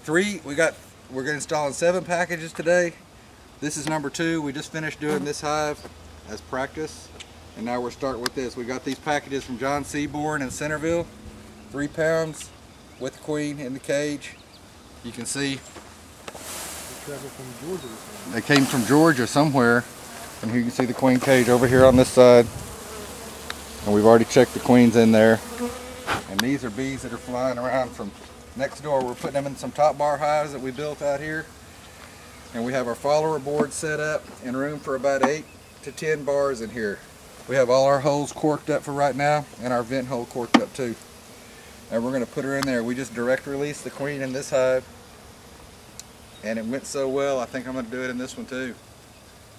We're installing 7 packages today. This is number 2. We just finished doing this hive as practice, and now we're starting with this. We got these packages from John Seaborn in Centerville, 3 pounds with the queen in the cage. You can see they came from Georgia somewhere, and here you can see the queen cage over here on this side, and we've already checked the queens in there. And these are bees that are flying around from next door. We're putting them in some top bar hives that we built out here, and we have our follower board set up and room for about 8 to 10 bars in here. We have all our holes corked up for right now, and our vent hole corked up too. And we're going to put her in there. We just direct released the queen in this hive, and it went so well, I think I'm going to do it in this one too,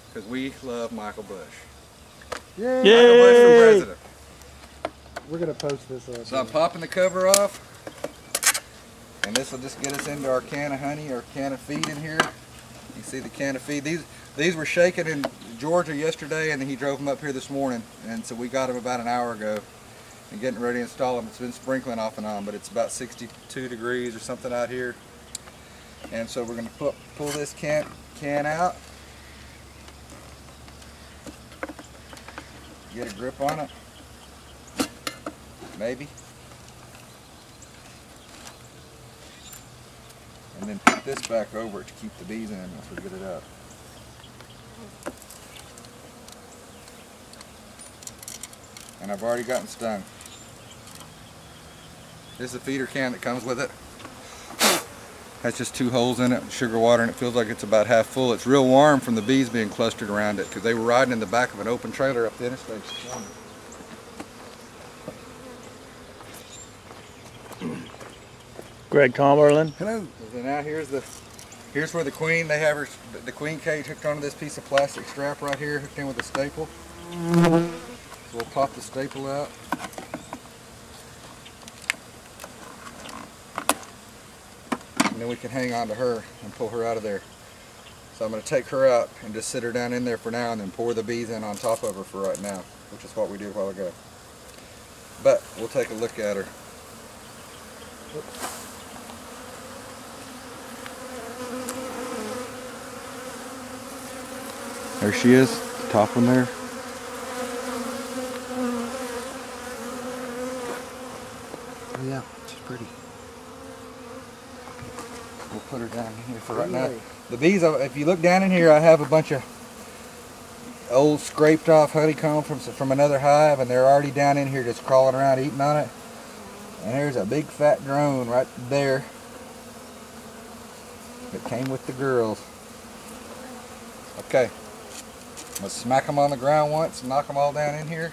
because we love Michael Bush. Yay! Michael Bush for president. We're going to post this up. So I'm popping the cover off, and this will just get us into our can of honey or can of feed in here. You see the can of feed. These were shaken in Georgia yesterday, and he drove them up here this morning, and so we got them about an hour ago and getting ready to install them. It's been sprinkling off and on, but it's about 62 degrees or something out here. And so we're going to pull this can out, get a grip on it, maybe, and then put this back over it to keep the bees in once we get it out. And I've already gotten stung. This is a feeder can that comes with it. Has just 2 holes in it, sugar water, and it feels like it's about half full. It's real warm from the bees being clustered around it because they were riding in the back of an open trailer up the interstate this morning. Greg Cumberland. Hello. So now here's where the queen, they have the queen cage hooked onto this piece of plastic strap right here, hooked in with a staple. So we'll pop the staple out. And then we can hang on to her and pull her out of there. So I'm going to take her out and just sit her down in there for now, and then pour the bees in on top of her for right now, which is what we did a while ago. But we'll take a look at her. Oops. There she is, the top one there. Oh yeah, she's pretty. We'll put her down in here for right now. The bees, if you look down in here, I have a bunch of old scraped off honeycomb from another hive, and they're already down in here just crawling around eating on it. And there's a big fat drone right there that came with the girls. Okay, let's smack them on the ground once and knock them all down in here.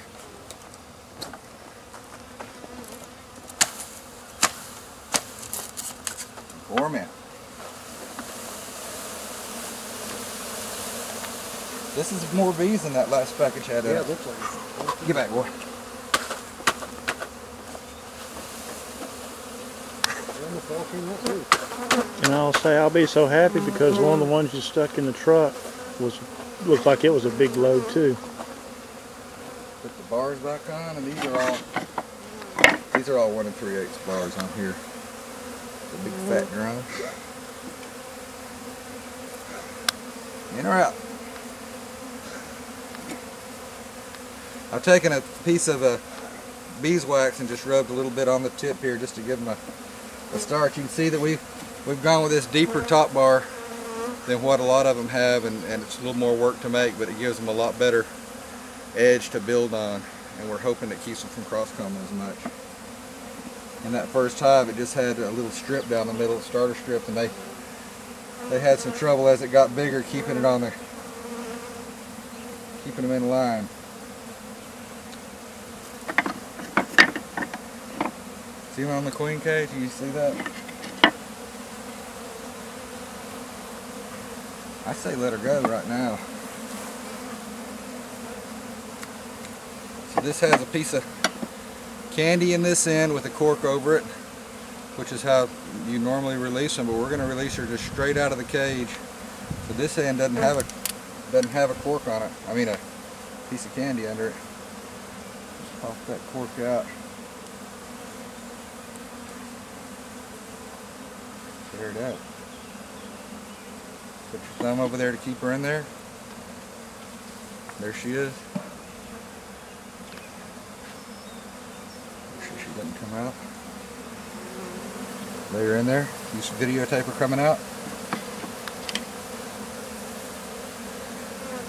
Pour them in. This is more bees than that last package had. Yeah, it looks like it. Get back, boy. And I'll say I'll be so happy because one of the ones you stuck in the truck looked like it was a big load too. Put the bars back on, and these are all 1 3/8 bars on here. The big fat drum. In or out. I've taken a piece of beeswax and just rubbed a little bit on the tip here just to give them a start. You can see that we've gone with this deeper top bar than what a lot of them have, and it's a little more work to make, but it gives them a lot better edge to build on, and we're hoping it keeps them from cross-combing as much. In that first hive, it just had a little strip down the middle, a starter strip, and they had some trouble as it got bigger keeping it on there, keeping them in line. See them on the queen cage? You see that? I say let her go right now. So this has a piece of candy in this end with a cork over it, which is how you normally release them, but we're going to release her just straight out of the cage. So this end doesn't have a cork on it. I mean a piece of candy under it. Just pop that cork out. Get her down. Put your thumb over there to keep her in there. There she is. Make sure she doesn't come out. Lay her in there. You videotape her coming out.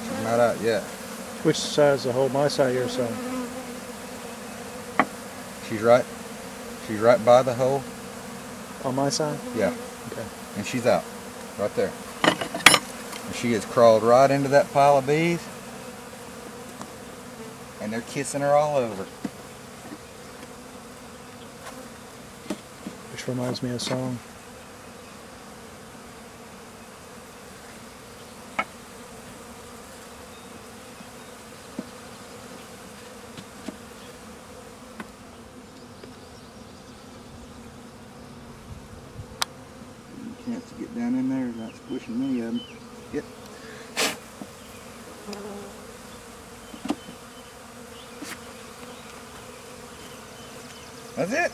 She's not out yet. Which side's the hole? My side or your side? She's right by the hole. On my side? Yeah. Okay. And she's out. Right there. And she has crawled right into that pile of bees. And they're kissing her all over. Which reminds me of a song. Chance to get down in there without squishing many of them. Get. That's it.